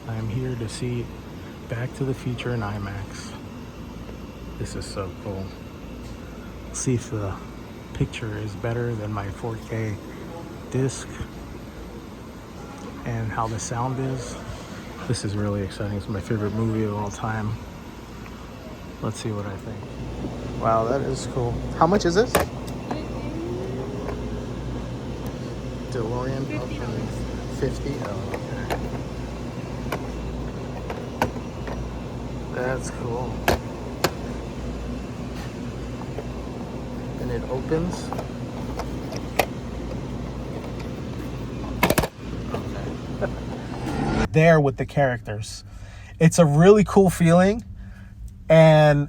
I'm here to see Back to the Future in IMAX. This is so cool. See if the picture is better than my 4K disc and how the sound is. This is really exciting. It's my favorite movie of all time. Let's see what I think. Wow, that is cool. How much is this? DeLorean? $50. 50? Oh, okay. That's cool. And it opens. Okay. There with the characters. It's a really cool feeling. And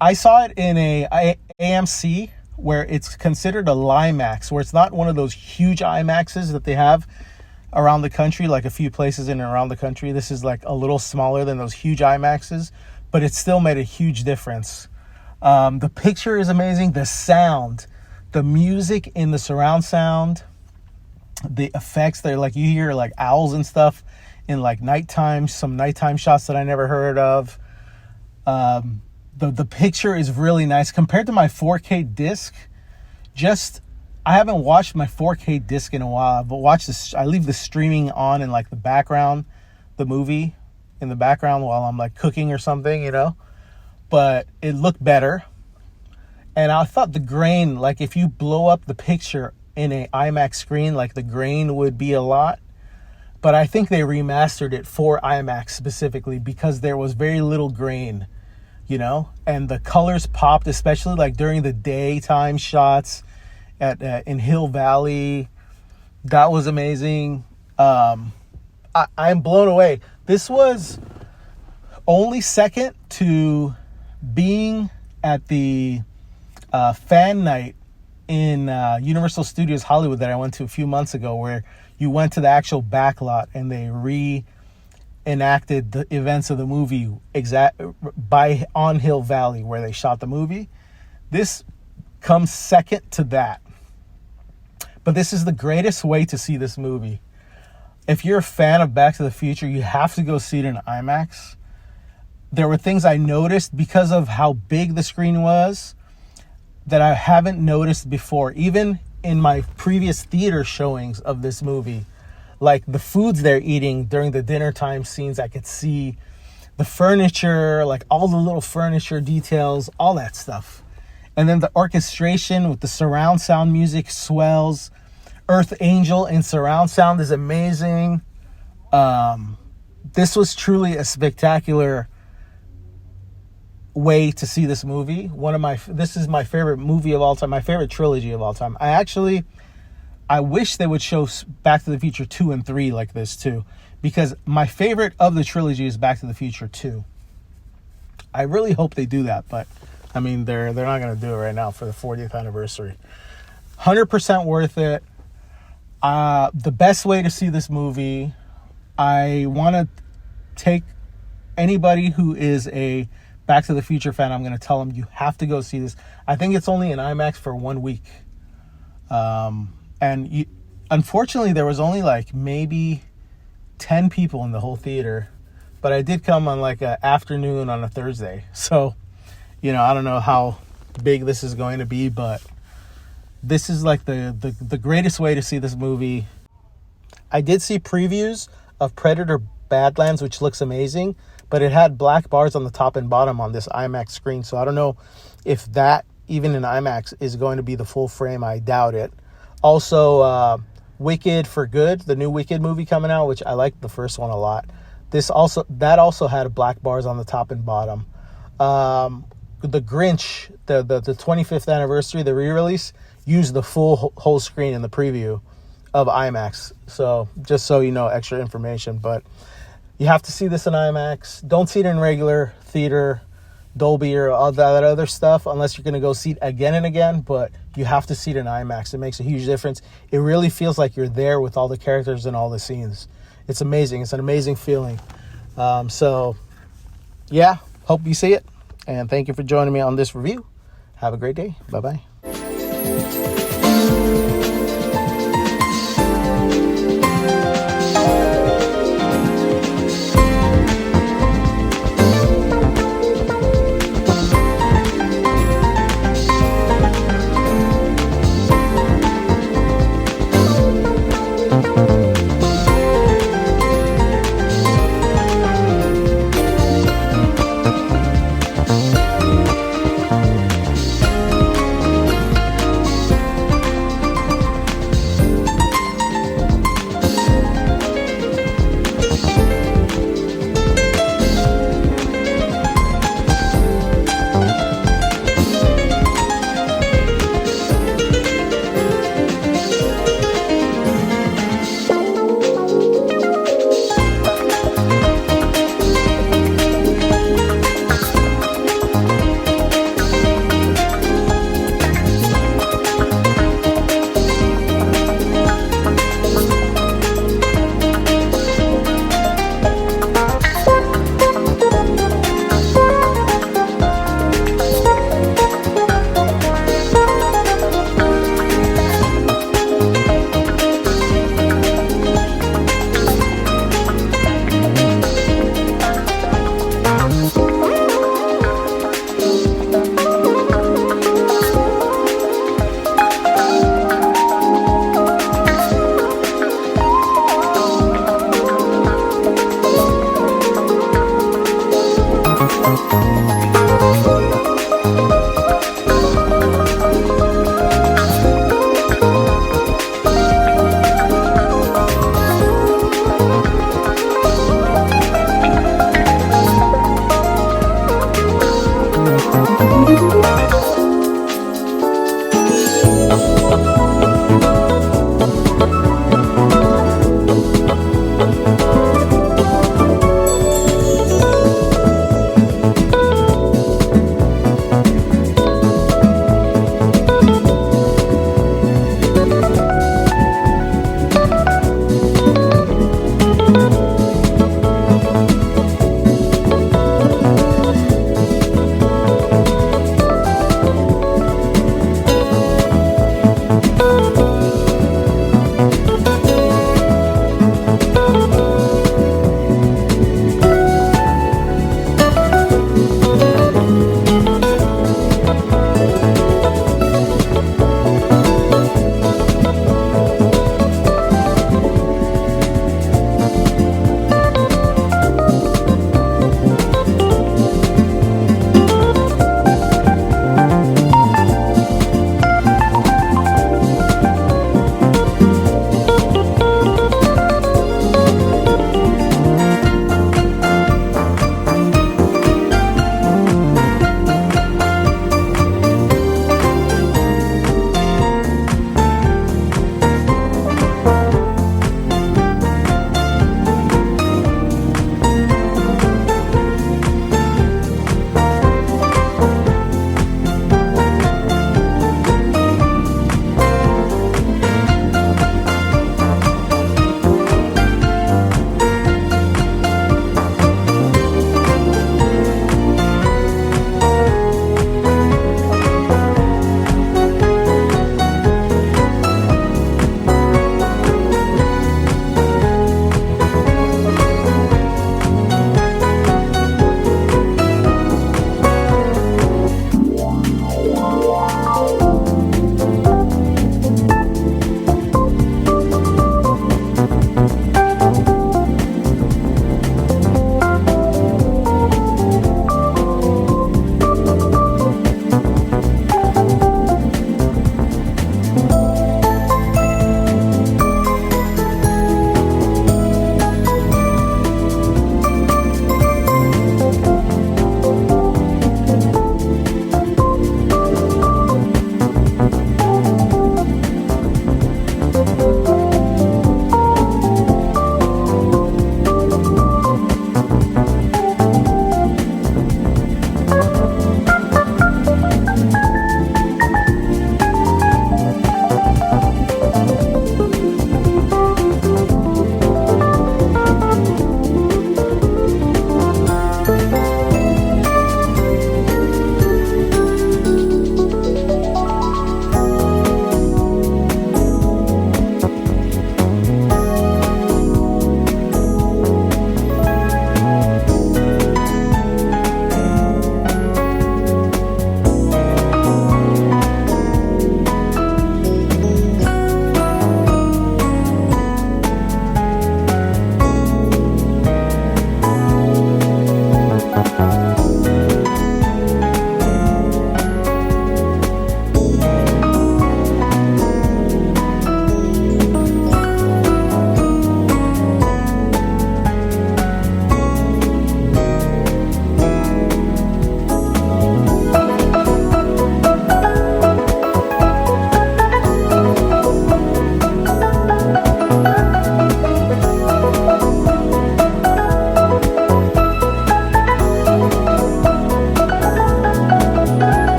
I saw it in a AMC where it's considered a Limax, where it's not one of those huge IMAXs that they have around the country, like a few places in and around the country. This is like a little smaller than those huge IMAXs, but it still made a huge difference. The picture is amazing. The sound, the music in the surround sound, the effects, they're like, you hear like owls and stuff in like nighttime, some nighttime shots that I never heard of. The picture is really nice compared to my 4K disc. I haven't watched my 4K disc in a while, but I leave the streaming on in like the background, the movie in the background while I'm like cooking or something, you know, but it looked better. And I thought the grain, like if you blow up the picture in a IMAX screen, like the grain would be a lot, but I think they remastered it for IMAX specifically because there was very little grain, you know, and the colors popped, especially like during the daytime shots in Hill Valley. That was amazing. I'm blown away. This was only second to being at the fan night in Universal Studios Hollywood that I went to a few months ago, where you went to the actual back lot and they reenacted the events of the movie on Hill Valley where they shot the movie. This comes second to that. But this is the greatest way to see this movie. If you're a fan of Back to the Future, you have to go see it in IMAX. There were things I noticed because of how big the screen was that I haven't noticed before, even in my previous theater showings of this movie. Like the foods they're eating during the dinner time scenes, I could see the furniture, like all the little furniture details, all that stuff. And then the orchestration with the surround sound music swells. Earth Angel in surround sound is amazing. This was truly a spectacular way to see this movie. This is my favorite movie of all time, my favorite trilogy of all time. I wish they would show Back to the Future 2 and 3 like this too, because my favorite of the trilogy is Back to the Future 2. I really hope they do that, but I mean, they're not going to do it right now for the 40th anniversary. 100% worth it. The best way to see this movie, I want to take anybody who is a Back to the Future fan, I'm going to tell them you have to go see this. I think it's only in IMAX for 1 week. Unfortunately, there was only like maybe 10 people in the whole theater, but I did come on like an afternoon on a Thursday. So, you know, I don't know how big this is going to be, but this is like the greatest way to see this movie. I did see previews of Predator Badlands, which looks amazing, but it had black bars on the top and bottom on this IMAX screen. So I don't know if that, even in IMAX, is going to be the full frame. I doubt it. Also, Wicked for Good, the new Wicked movie coming out, which I liked the first one a lot. That also had black bars on the top and bottom. The Grinch, the 25th anniversary, the re-release, used the full whole screen in the preview of IMAX. So just so you know, extra information. But you have to see this in IMAX. Don't see it in regular theater, Dolby, or all that other stuff unless you're going to go see it again and again. But you have to see it in IMAX. It makes a huge difference. It really feels like you're there with all the characters and all the scenes. It's amazing. It's an amazing feeling. So, yeah, hope you see it. And thank you for joining me on this review. Have a great day. Bye-bye.